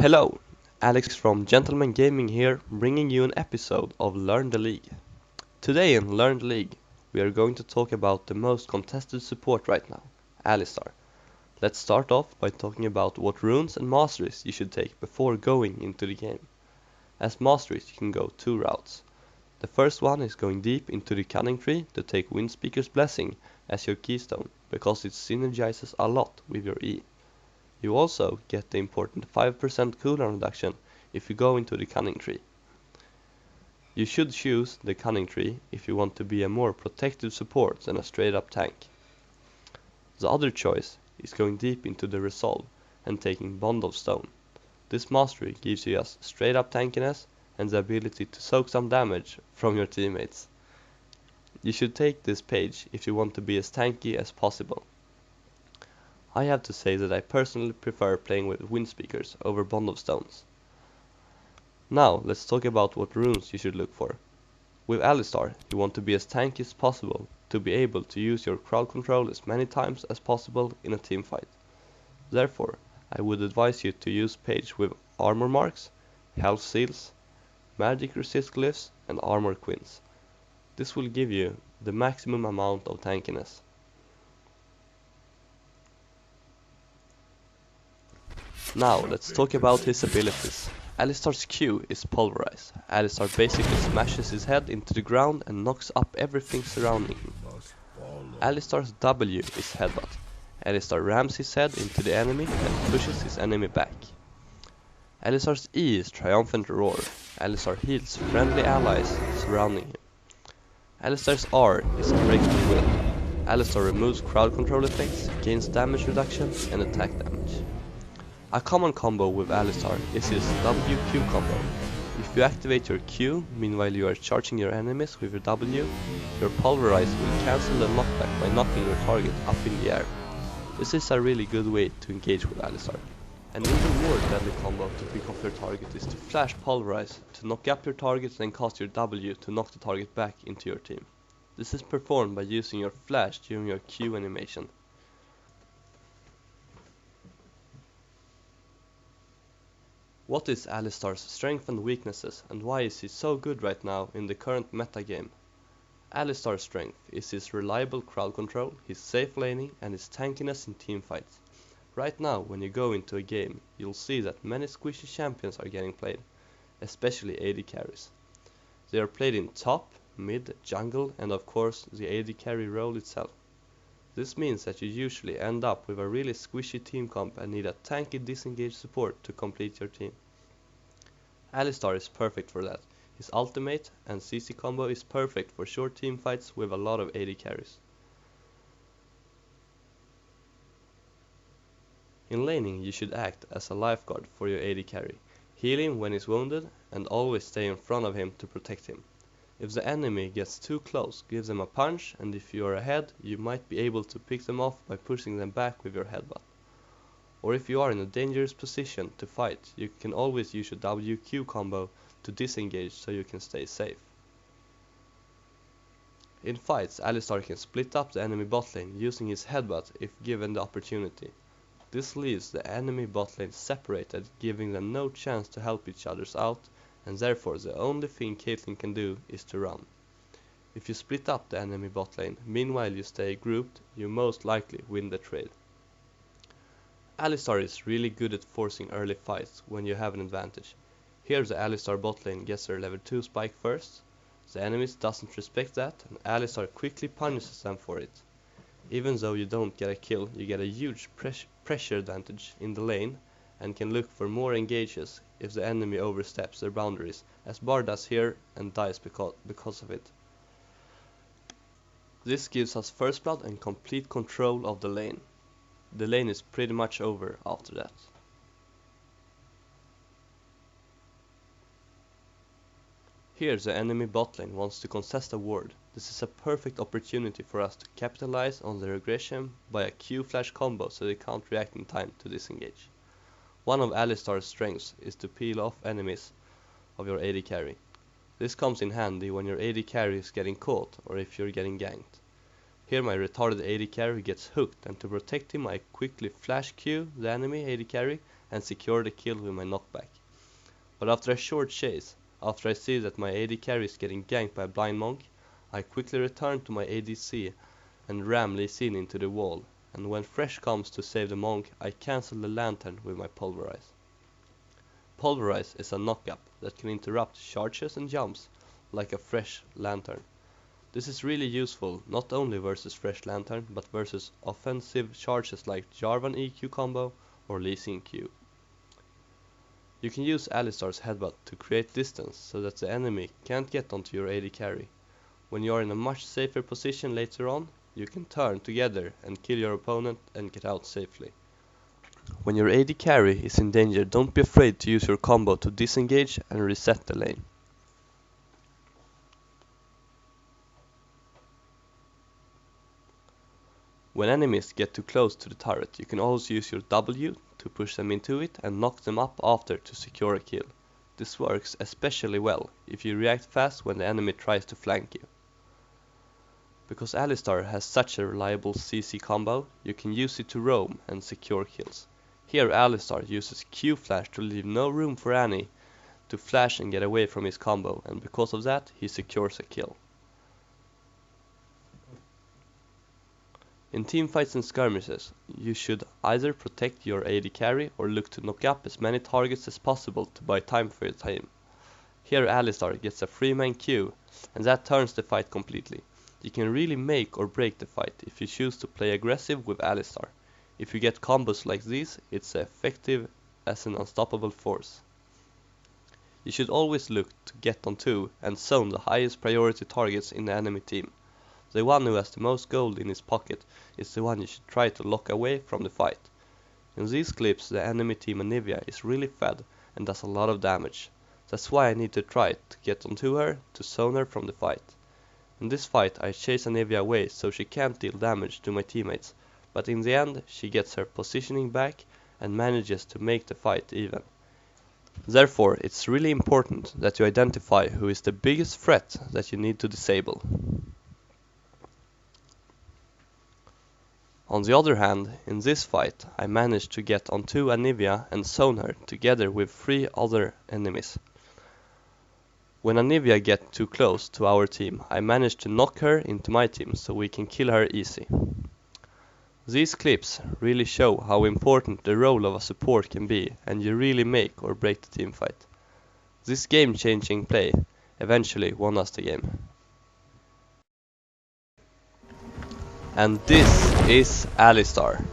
Hello, Alex from Gentleman Gaming here, bringing you an episode of Learn the League. Today in Learn the League, we are going to talk about the most contested support right now, Alistar. Let's start off by talking about what runes and masteries you should take before going into the game. As masteries, you can go two routes. The first one is going deep into the Cunning Tree to take Windspeaker's Blessing as your keystone, because it synergizes a lot with your E. You also get the important 5% cooldown reduction if you go into the Cunning Tree. You should choose the Cunning Tree if you want to be a more protective support than a straight up tank. The other choice is going deep into the Resolve and taking Bond of Stone. This mastery gives you just straight up tankiness and the ability to soak some damage from your teammates. You should take this page if you want to be as tanky as possible. I have to say that I personally prefer playing with Windspeakers over Bond of Stones. Now let's talk about what runes you should look for. With Alistar, you want to be as tanky as possible to be able to use your crowd control as many times as possible in a teamfight. Therefore, I would advise you to use page with armor marks, health seals, magic resist glyphs and armor quints. This will give you the maximum amount of tankiness. Now let's talk about his abilities. Alistar's Q is Pulverize. Alistar basically smashes his head into the ground and knocks up everything surrounding him. Alistar's W is Headbutt. Alistar rams his head into the enemy and pushes his enemy back. Alistar's E is Triumphant Roar. Alistar heals friendly allies surrounding him. Alistar's R is Breaking Will. Alistar removes crowd control effects, gains damage reduction and attack damage. A common combo with Alistar is his WQ combo. If you activate your Q, meanwhile you are charging your enemies with your W, your Pulverize will cancel the knockback by knocking your target up in the air. This is a really good way to engage with Alistar. An even more deadly combo to pick off your target is to flash Pulverize to knock up your target and cast your W to knock the target back into your team. This is performed by using your flash during your Q animation. What is Alistar's strength and weaknesses, and why is he so good right now in the current meta game? Alistar's strength is his reliable crowd control, his safe laning and his tankiness in teamfights. Right now when you go into a game, you'll see that many squishy champions are getting played, especially AD carries. They are played in top, mid, jungle and of course the AD carry role itself. This means that you usually end up with a really squishy team comp and need a tanky disengaged support to complete your team. Alistar is perfect for that. His ultimate and CC combo is perfect for short team fights with a lot of AD carries. In laning you should act as a lifeguard for your AD carry, heal him when he's wounded and always stay in front of him to protect him. If the enemy gets too close, give them a punch, and if you are ahead, you might be able to pick them off by pushing them back with your headbutt. Or if you are in a dangerous position to fight, you can always use your WQ combo to disengage so you can stay safe. In fights, Alistar can split up the enemy bot lane using his headbutt if given the opportunity. This leaves the enemy bot lane separated, giving them no chance to help each other out, and therefore the only thing Caitlyn can do is to run. If you split up the enemy bot lane, meanwhile you stay grouped, you most likely win the trade. Alistar is really good at forcing early fights when you have an advantage. Here the Alistar bot lane gets their level 2 spike first, the enemies doesn't respect that and Alistar quickly punishes them for it. Even though you don't get a kill, you get a huge pressure advantage in the lane and can look for more engages if the enemy oversteps their boundaries, as Bar does here and dies because of it. This gives us first blood and complete control of the lane. The lane is pretty much over after that. Here the enemy bot lane wants to contest a ward. This is a perfect opportunity for us to capitalize on their aggression by a Q flash combo so they can't react in time to disengage. One of Alistar's strengths is to peel off enemies of your AD carry. This comes in handy when your AD carry is getting caught or if you're getting ganked. Here my retarded AD carry gets hooked, and to protect him I quickly flash Q the enemy AD carry and secure the kill with my knockback. But after a short chase, after I see that my AD carry is getting ganked by a blind monk, I quickly return to my ADC and ram Lee Sin into the wall, and when Fresh comes to save the monk, I cancel the lantern with my Pulverize. Pulverize is a knock-up that can interrupt charges and jumps like a Fresh lantern. This is really useful not only versus Fresh lantern but versus offensive charges like Jarvan EQ combo or Lee Sin Q. You can use Alistar's headbutt to create distance so that the enemy can't get onto your AD carry. When you are in a much safer position later on, you can turn together and kill your opponent and get out safely. When your AD carry is in danger, don't be afraid to use your combo to disengage and reset the lane. When enemies get too close to the turret, you can also use your W to push them into it and knock them up after to secure a kill. This works especially well if you react fast when the enemy tries to flank you. Because Alistar has such a reliable CC combo, you can use it to roam and secure kills. Here Alistar uses Q flash to leave no room for Annie to flash and get away from his combo, and because of that he secures a kill. In teamfights and skirmishes, you should either protect your AD carry or look to knock up as many targets as possible to buy time for your team. Here Alistar gets a 3-man Q, and that turns the fight completely. You can really make or break the fight if you choose to play aggressive with Alistar. If you get combos like these, it's effective as an unstoppable force. You should always look to get on 2 and zone the highest priority targets in the enemy team. The one who has the most gold in his pocket is the one you should try to lock away from the fight. In these clips the enemy team Anivia is really fed and does a lot of damage. That's why I need to try to get onto her to zone her from the fight. In this fight I chase Anivia away so she can't deal damage to my teammates, but in the end she gets her positioning back and manages to make the fight even. Therefore it's really important that you identify who is the biggest threat that you need to disable. On the other hand, in this fight, I managed to get onto Anivia and zone her together with 3 other enemies. When Anivia gets too close to our team, I managed to knock her into my team so we can kill her easy. These clips really show how important the role of a support can be, and you really make or break the team fight. This game-changing play eventually won us the game. And this is Alistar.